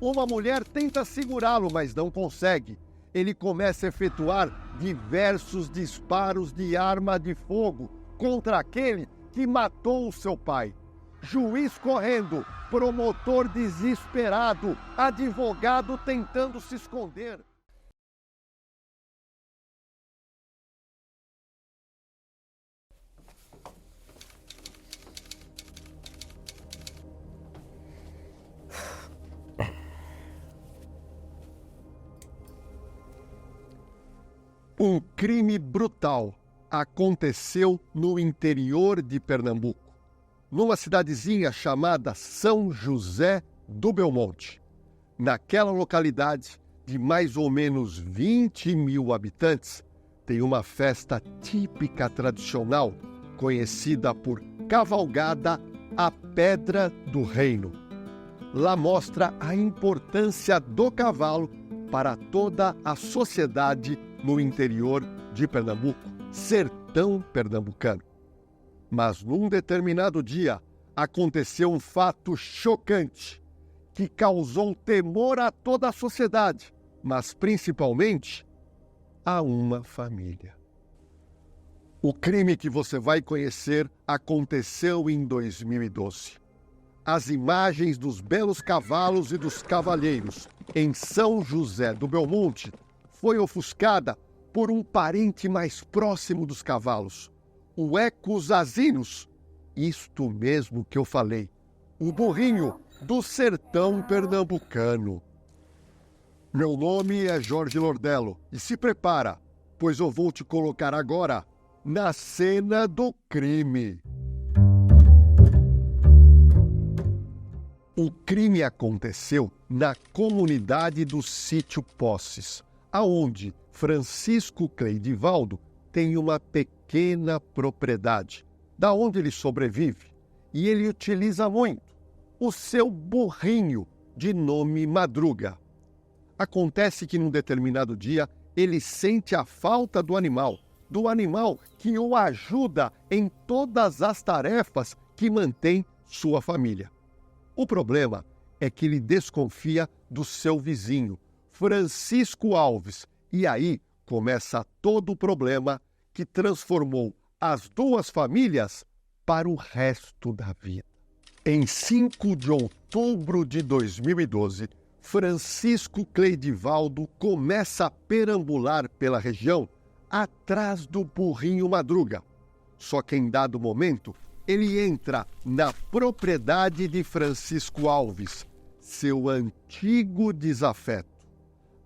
Uma mulher tenta segurá-lo, mas não consegue. Ele começa a efetuar diversos disparos de arma de fogo contra aquele que matou o seu pai. Juiz correndo, promotor desesperado, advogado tentando se esconder. Um crime brutal aconteceu no interior de Pernambuco, numa cidadezinha chamada São José do Belmonte. Naquela localidade, de mais ou menos 20 mil habitantes, tem uma festa típica tradicional, conhecida por Cavalgada à Pedra do Reino. Lá mostra a importância do cavalo para toda a sociedade no interior de Pernambuco, sertão pernambucano. Mas num determinado dia aconteceu um fato chocante que causou temor a toda a sociedade, mas principalmente a uma família. O crime que você vai conhecer aconteceu em 2012. As imagens dos belos cavalos e dos cavalheiros em São José do Belmonte foi ofuscada por um parente mais próximo dos cavalos, o Ecos Asinus, isto mesmo que eu falei, o burrinho do sertão pernambucano. Meu nome é Jorge Lordello e se prepara, pois eu vou te colocar agora na cena do crime. O crime aconteceu na comunidade do Sítio Posses, aonde Francisco Cleidivaldo tem uma pequena propriedade, da onde ele sobrevive, e ele utiliza muito o seu burrinho de nome Madruga. Acontece que num determinado dia ele sente a falta do animal que o ajuda em todas as tarefas que mantém sua família. O problema é que ele desconfia do seu vizinho, Francisco Alves, e aí começa todo o problema que transformou as duas famílias para o resto da vida. Em 5 de outubro de 2012, Francisco Cleidivaldo começa a perambular pela região atrás do burrinho Madruga. Só que em dado momento, ele entra na propriedade de Francisco Alves, seu antigo desafeto.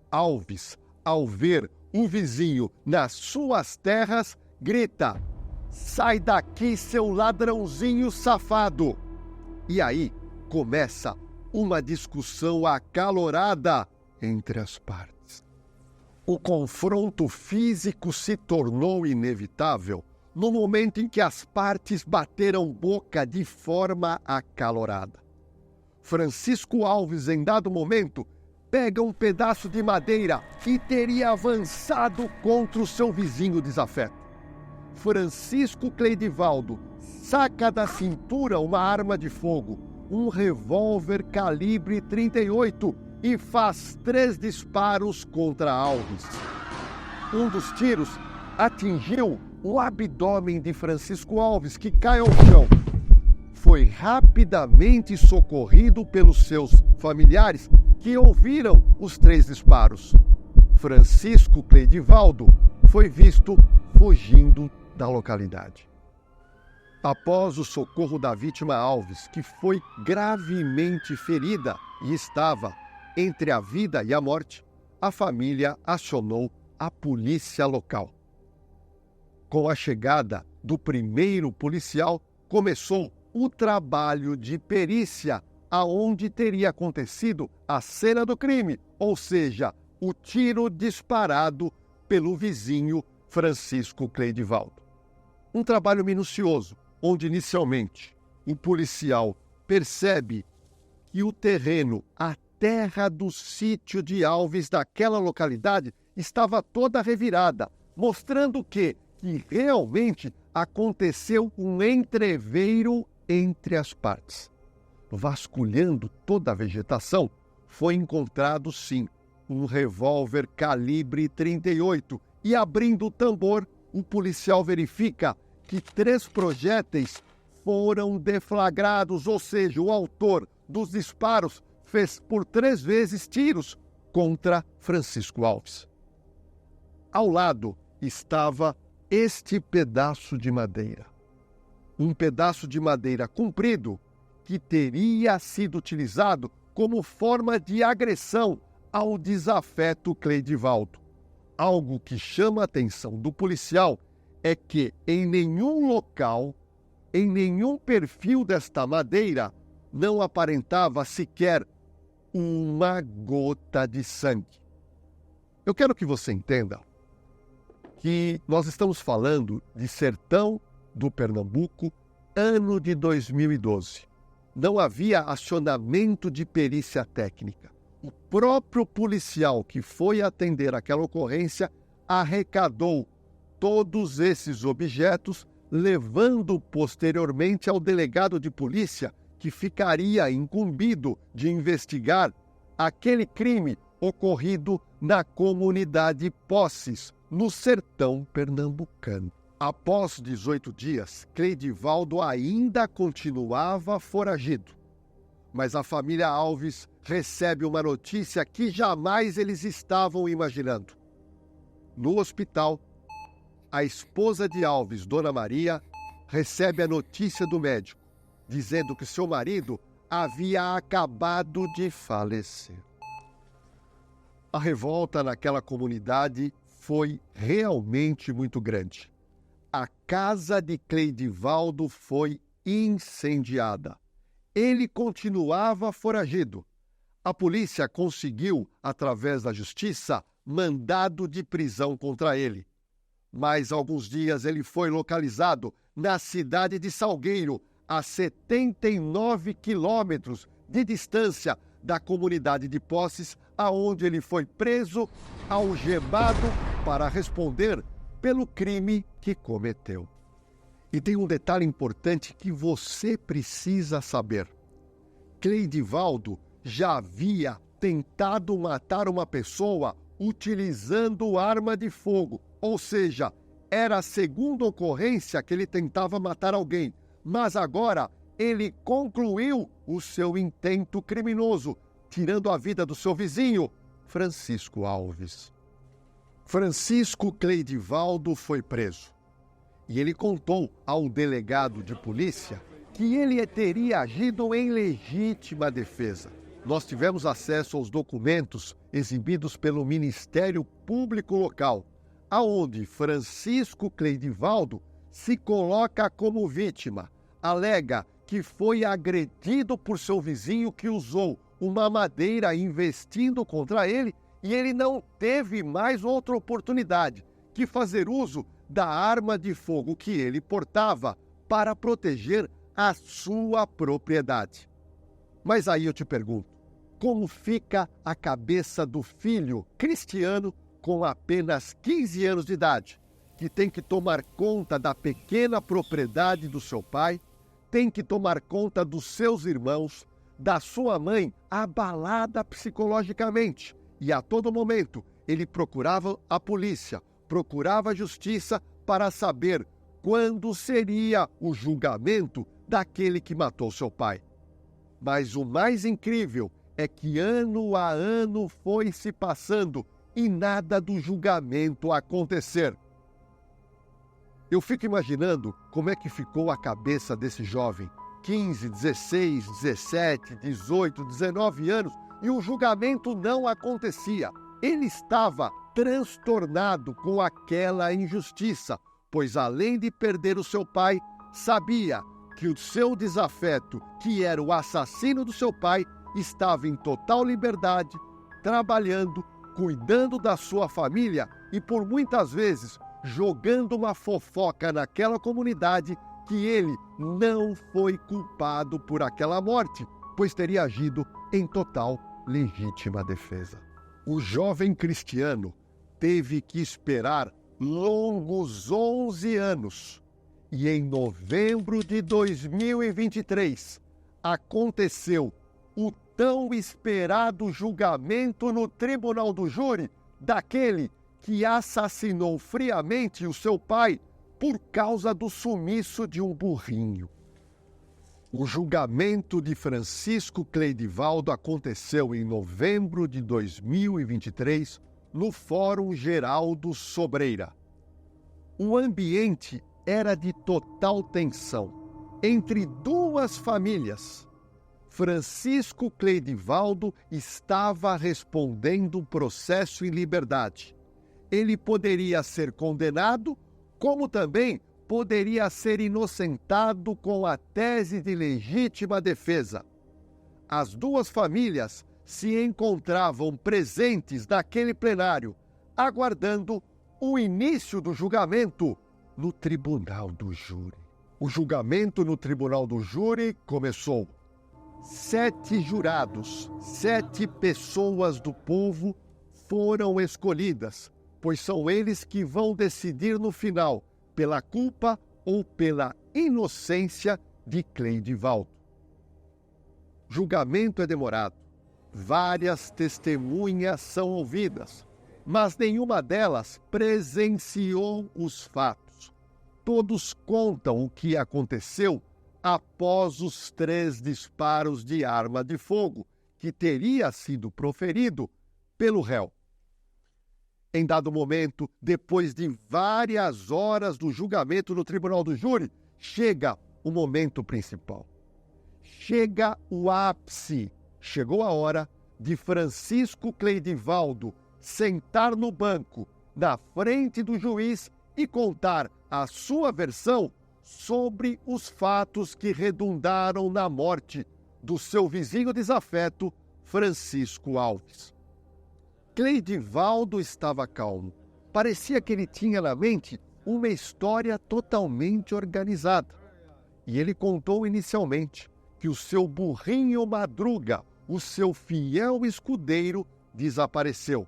Alves, ao ver o vizinho nas suas terras, grita: "Sai daqui, seu ladrãozinho safado!" E aí começa uma discussão acalorada entre as partes. O confronto físico se tornou inevitável no momento em que as partes bateram boca de forma acalorada. Francisco Alves, em dado momento, pega um pedaço de madeira e teria avançado contra o seu vizinho desafeto. Francisco Cleidivaldo saca da cintura uma arma de fogo, um revólver calibre 38, e faz 3 disparos contra Alves. Um dos tiros atingiu o abdômen de Francisco Alves, que cai ao chão. Foi rapidamente socorrido pelos seus familiares, que ouviram os 3 disparos. Francisco Cleidivaldo foi visto fugindo da localidade. Após o socorro da vítima Alves, que foi gravemente ferida e estava entre a vida e a morte, a família acionou a polícia local. Com a chegada do primeiro policial, começou o trabalho de perícia, aonde teria acontecido a cena do crime, ou seja, o tiro disparado pelo vizinho Francisco Cleidivaldo. Um trabalho minucioso, onde inicialmente o policial percebe que o terreno, a terra do sítio de Alves daquela localidade, estava toda revirada, mostrando que realmente aconteceu um entreveiro entre as partes. Vasculhando toda a vegetação, foi encontrado sim um revólver calibre 38 e, abrindo o tambor, o policial verifica que 3 projéteis foram deflagrados, ou seja, o autor dos disparos fez por 3 vezes tiros contra Francisco Alves. Ao lado estava este pedaço de madeira. Um pedaço de madeira comprido que teria sido utilizado como forma de agressão ao desafeto Cleidivaldo. Algo que chama a atenção do policial é que em nenhum local, em nenhum perfil desta madeira, não aparentava sequer uma gota de sangue. Eu quero que você entenda que nós estamos falando de Sertão do Pernambuco, ano de 2012. Não havia acionamento de perícia técnica. O próprio policial que foi atender aquela ocorrência arrecadou todos esses objetos, levando posteriormente ao delegado de polícia, que ficaria incumbido de investigar aquele crime ocorrido na comunidade Poços, no sertão pernambucano. Após 18 dias, Cleidivaldo ainda continuava foragido. Mas a família Alves recebe uma notícia que jamais eles estavam imaginando. No hospital, a esposa de Alves, Dona Maria, recebe a notícia do médico, dizendo que seu marido havia acabado de falecer. A revolta naquela comunidade foi realmente muito grande. A casa de Cleidivaldo foi incendiada. Ele continuava foragido. A polícia conseguiu, através da justiça, mandado de prisão contra ele. Mas alguns dias ele foi localizado na cidade de Salgueiro, a 79 quilômetros de distância da comunidade de Poços, aonde ele foi preso, algemado, para responder pelo crime que cometeu. E tem um detalhe importante que você precisa saber. Cleidivaldo já havia tentado matar uma pessoa utilizando arma de fogo, ou seja, era a segunda ocorrência que ele tentava matar alguém, mas agora ele concluiu o seu intento criminoso, tirando a vida do seu vizinho, Francisco Alves. Francisco Cleidivaldo foi preso e ele contou ao delegado de polícia que ele teria agido em legítima defesa. Nós tivemos acesso aos documentos exibidos pelo Ministério Público local, aonde Francisco Cleidivaldo se coloca como vítima, alega que foi agredido por seu vizinho que usou uma madeira investindo contra ele e ele não teve mais outra oportunidade que fazer uso da arma de fogo que ele portava para proteger a sua propriedade. Mas aí eu te pergunto, como fica a cabeça do filho Cristiano com apenas 15 anos de idade, que tem que tomar conta da pequena propriedade do seu pai, tem que tomar conta dos seus irmãos, da sua mãe abalada psicologicamente, e a todo momento ele procurava a polícia, procurava a justiça para saber quando seria o julgamento daquele que matou seu pai. Mas o mais incrível é que ano a ano foi se passando e nada do julgamento acontecer. Eu fico imaginando como é que ficou a cabeça desse jovem, 15, 16, 17, 18, 19 anos, e o julgamento não acontecia. Ele estava transtornado com aquela injustiça, pois além de perder o seu pai, sabia que o seu desafeto, que era o assassino do seu pai, estava em total liberdade, trabalhando, cuidando da sua família e por muitas vezes jogando uma fofoca naquela comunidade que ele não foi culpado por aquela morte, pois teria agido em total legítima defesa. O jovem Cristiano teve que esperar longos 11 anos e em novembro de 2023 aconteceu o tão esperado julgamento no tribunal do júri daquele que assassinou friamente o seu pai por causa do sumiço de um burrinho. O julgamento de Francisco Cleidivaldo aconteceu em novembro de 2023 no Fórum Geraldo Sobreira. O ambiente era de total tensão entre duas famílias. Francisco Cleidivaldo estava respondendo um processo em liberdade. Ele poderia ser condenado, como também poderia ser inocentado com a tese de legítima defesa. As duas famílias se encontravam presentes naquele plenário, aguardando o início do julgamento no tribunal do júri. O julgamento no tribunal do júri começou. 7 jurados, 7 pessoas do povo foram escolhidas, pois são eles que vão decidir no final pela culpa ou pela inocência de Cleidivaldo. Julgamento é demorado. Várias testemunhas são ouvidas, mas nenhuma delas presenciou os fatos. Todos contam o que aconteceu após os 3 disparos de arma de fogo que teria sido proferido pelo réu. Em dado momento, depois de várias horas do julgamento no tribunal do júri, chega o momento principal. Chega o ápice. Chegou a hora de Francisco Cleidivaldo sentar no banco, na frente do juiz, e contar a sua versão sobre os fatos que redundaram na morte do seu vizinho desafeto, Francisco Alves. Cleidivaldo estava calmo. Parecia que ele tinha na mente uma história totalmente organizada. E ele contou inicialmente que o seu burrinho Madruga, o seu fiel escudeiro, desapareceu.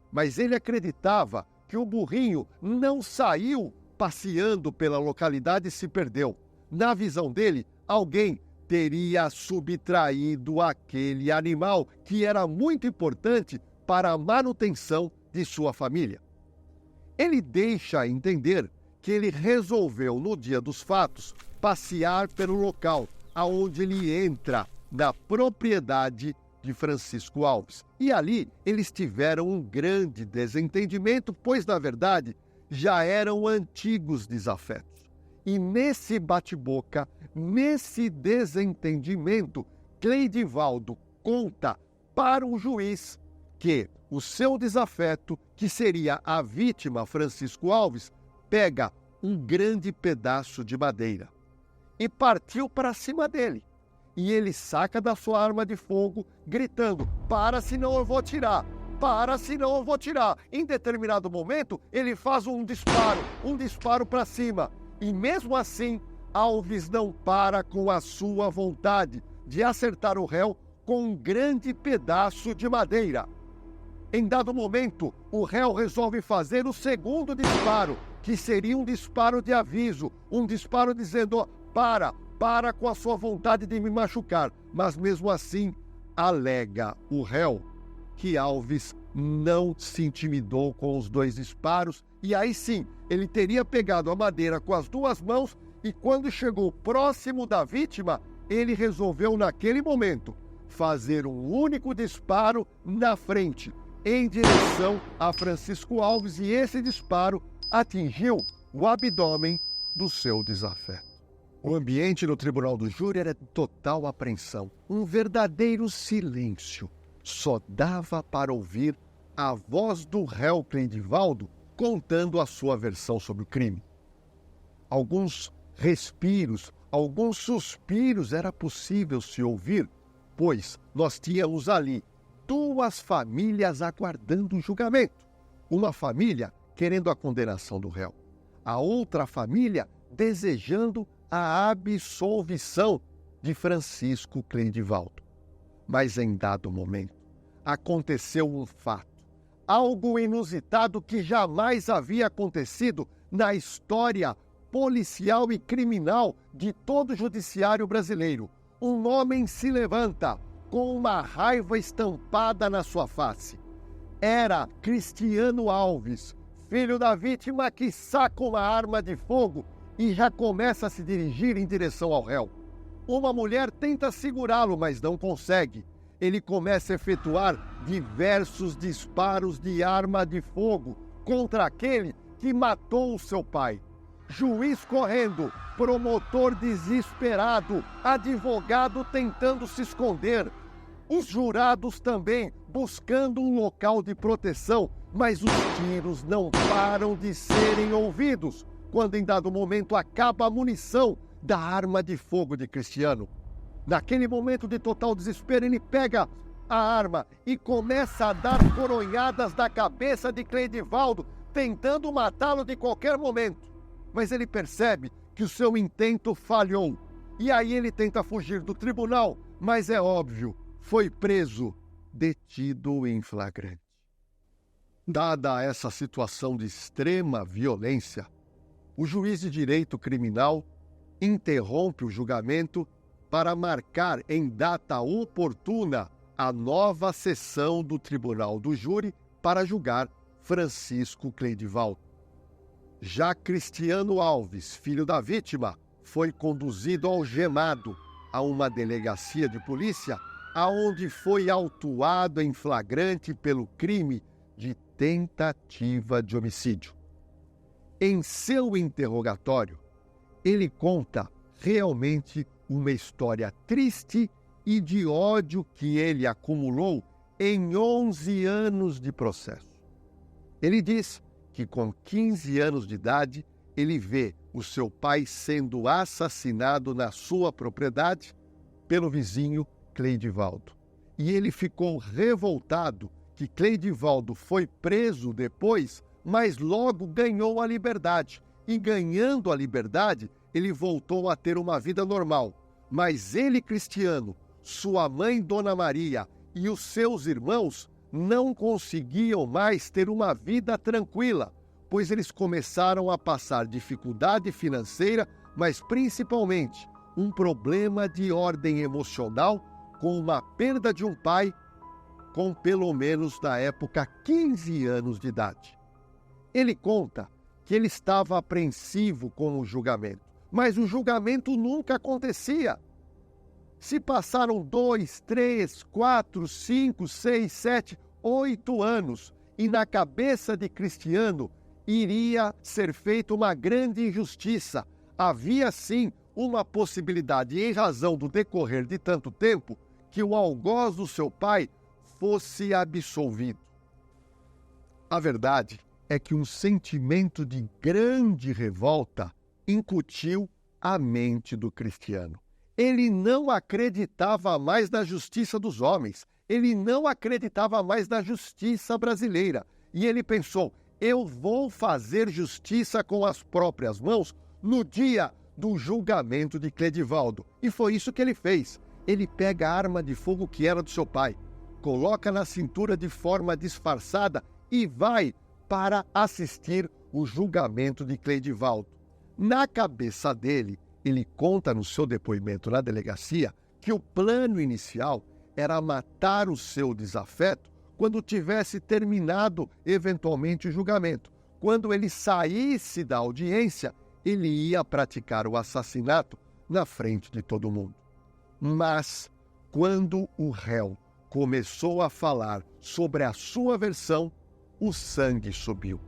Mas ele acreditava que o burrinho não saiu passeando pela localidade e se perdeu. Na visão dele, alguém teria subtraído aquele animal que era muito importante para a manutenção de sua família. Ele deixa entender que ele resolveu, no dia dos fatos, passear pelo local aonde ele entra na propriedade de Francisco Alves. E ali eles tiveram um grande desentendimento, pois, na verdade, já eram antigos desafetos. E nesse bate-boca, nesse desentendimento, Cleidivaldo conta para o juiz que o seu desafeto, que seria a vítima Francisco Alves, pega um grande pedaço de madeira e partiu para cima dele. E ele saca da sua arma de fogo, gritando: "Para, senão eu vou atirar! Para, senão eu vou atirar!" Em determinado momento, ele faz um disparo para cima. E mesmo assim, Alves não para com a sua vontade de acertar o réu com um grande pedaço de madeira. Em dado momento, o réu resolve fazer o segundo disparo, que seria um disparo de aviso, um disparo dizendo: para com a sua vontade de me machucar. Mas mesmo assim, alega o réu que Alves não se intimidou com os 2 disparos, e aí sim, ele teria pegado a madeira com as 2 mãos, e quando chegou próximo da vítima, ele resolveu naquele momento fazer um único disparo na frente, em direção a Francisco Alves, e esse disparo atingiu o abdômen do seu desafeto. O ambiente no tribunal do júri era de total apreensão, um verdadeiro silêncio. Só dava para ouvir a voz do réu Cleidivaldo contando a sua versão sobre o crime. Alguns respiros, alguns suspiros era possível se ouvir, pois nós tínhamos ali 2 famílias aguardando o julgamento. Uma família querendo a condenação do réu, a outra família desejando a absolvição de Francisco Cleidivaldo. Mas em dado momento, aconteceu um fato, algo inusitado que jamais havia acontecido na história policial e criminal de todo o judiciário brasileiro. Um homem se levanta com uma raiva estampada na sua face. Era Cristiano Alves, filho da vítima, que saca uma arma de fogo e já começa a se dirigir em direção ao réu. Uma mulher tenta segurá-lo, mas não consegue. Ele começa a efetuar diversos disparos de arma de fogo contra aquele que matou o seu pai. Juiz correndo, promotor desesperado, advogado tentando se esconder. Os jurados também buscando um local de proteção, mas os tiros não param de serem ouvidos, quando em dado momento acaba a munição da arma de fogo de Cristiano. Naquele momento de total desespero, ele pega a arma e começa a dar coronhadas na cabeça de Cleidivaldo, tentando matá-lo de qualquer momento. Mas ele percebe que o seu intento falhou. E aí ele tenta fugir do tribunal, mas é óbvio, foi preso, detido em flagrante. Dada essa situação de extrema violência, o juiz de direito criminal interrompe o julgamento para marcar em data oportuna a nova sessão do Tribunal do Júri para julgar Francisco Cleidivaldo. Já Cristiano Alves, filho da vítima, foi conduzido algemado a uma delegacia de polícia, aonde foi autuado em flagrante pelo crime de tentativa de homicídio. Em seu interrogatório, ele conta realmente uma história triste e de ódio que ele acumulou em 11 anos de processo. Ele diz que com 15 anos de idade, ele vê o seu pai sendo assassinado na sua propriedade pelo vizinho Cleidivaldo. E ele ficou revoltado que Cleidivaldo foi preso depois, mas logo ganhou a liberdade. E ganhando a liberdade, ele voltou a ter uma vida normal. Mas ele, Cristiano, sua mãe, Dona Maria, e os seus irmãos não conseguiam mais ter uma vida tranquila, pois eles começaram a passar dificuldade financeira, mas principalmente um problema de ordem emocional com uma perda de um pai com pelo menos, na época, 15 anos de idade. Ele conta que ele estava apreensivo com o julgamento, mas o julgamento nunca acontecia. Se passaram 2, 3, 4, 5, 6, 7, 8 anos e na cabeça de Cristiano iria ser feita uma grande injustiça. Havia sim uma possibilidade, em razão do decorrer de tanto tempo, que o algoz do seu pai fosse absolvido. A verdade é que um sentimento de grande revolta incutiu a mente do Cristiano. Ele não acreditava mais na justiça dos homens, ele não acreditava mais na justiça brasileira. E ele pensou, eu vou fazer justiça com as próprias mãos no dia do julgamento de Cleidivaldo. E foi isso que ele fez. Ele pega a arma de fogo que era do seu pai, coloca na cintura de forma disfarçada e vai para assistir o julgamento de Cleidivaldo. Na cabeça dele, ele conta no seu depoimento na delegacia que o plano inicial era matar o seu desafeto quando tivesse terminado eventualmente o julgamento. Quando ele saísse da audiência, ele ia praticar o assassinato na frente de todo mundo. Mas, quando o réu começou a falar sobre a sua versão, o sangue subiu.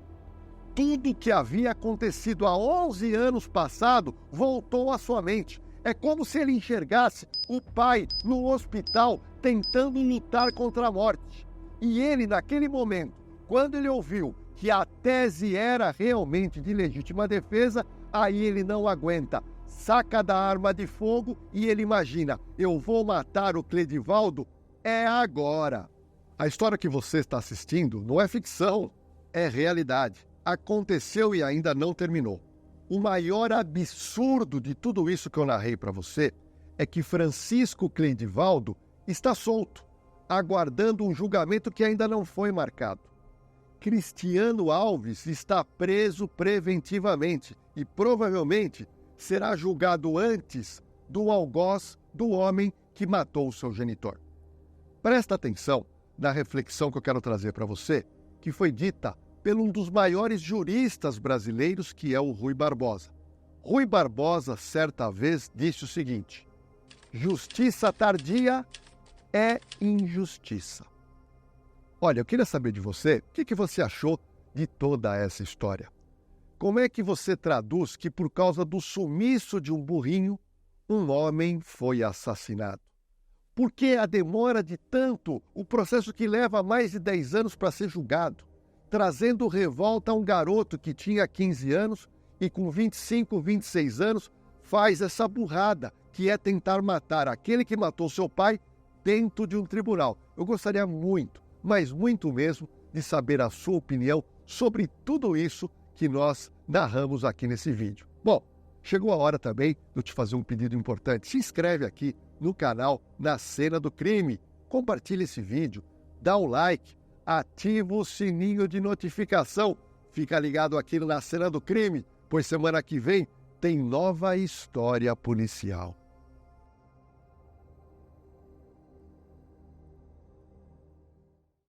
Tudo o que havia acontecido há 11 anos passado voltou à sua mente. É como se ele enxergasse o pai no hospital tentando lutar contra a morte. E ele, naquele momento, quando ele ouviu que a tese era realmente de legítima defesa, aí ele não aguenta. Saca da arma de fogo e ele imagina, eu vou matar o Cleidivaldo, é agora. A história que você está assistindo não é ficção, é realidade. Aconteceu e ainda não terminou. O maior absurdo de tudo isso que eu narrei para você é que Francisco Cleidivaldo está solto, aguardando um julgamento que ainda não foi marcado. Cristiano Alves está preso preventivamente e provavelmente será julgado antes do algoz do homem que matou o seu genitor. Presta atenção na reflexão que eu quero trazer para você, que foi dita por um dos maiores juristas brasileiros, que é o Rui Barbosa. Rui Barbosa, certa vez, disse o seguinte: justiça tardia é injustiça. Olha, eu queria saber de você, o que você achou de toda essa história? Como é que você traduz que, por causa do sumiço de um burrinho, um homem foi assassinado? Por que a demora de tanto, o processo que leva mais de 10 anos para ser julgado, trazendo revolta a um garoto que tinha 15 anos e com 25, 26 anos faz essa burrada, que é tentar matar aquele que matou seu pai dentro de um tribunal? Eu gostaria muito, mas muito mesmo, de saber a sua opinião sobre tudo isso que nós narramos aqui nesse vídeo. Bom, chegou a hora também de eu te fazer um pedido importante. Se inscreve aqui no canal Na Cena do Crime, compartilha esse vídeo, dá um like, ativa o sininho de notificação, fica ligado aqui no Na Cena do Crime, pois semana que vem tem nova história policial.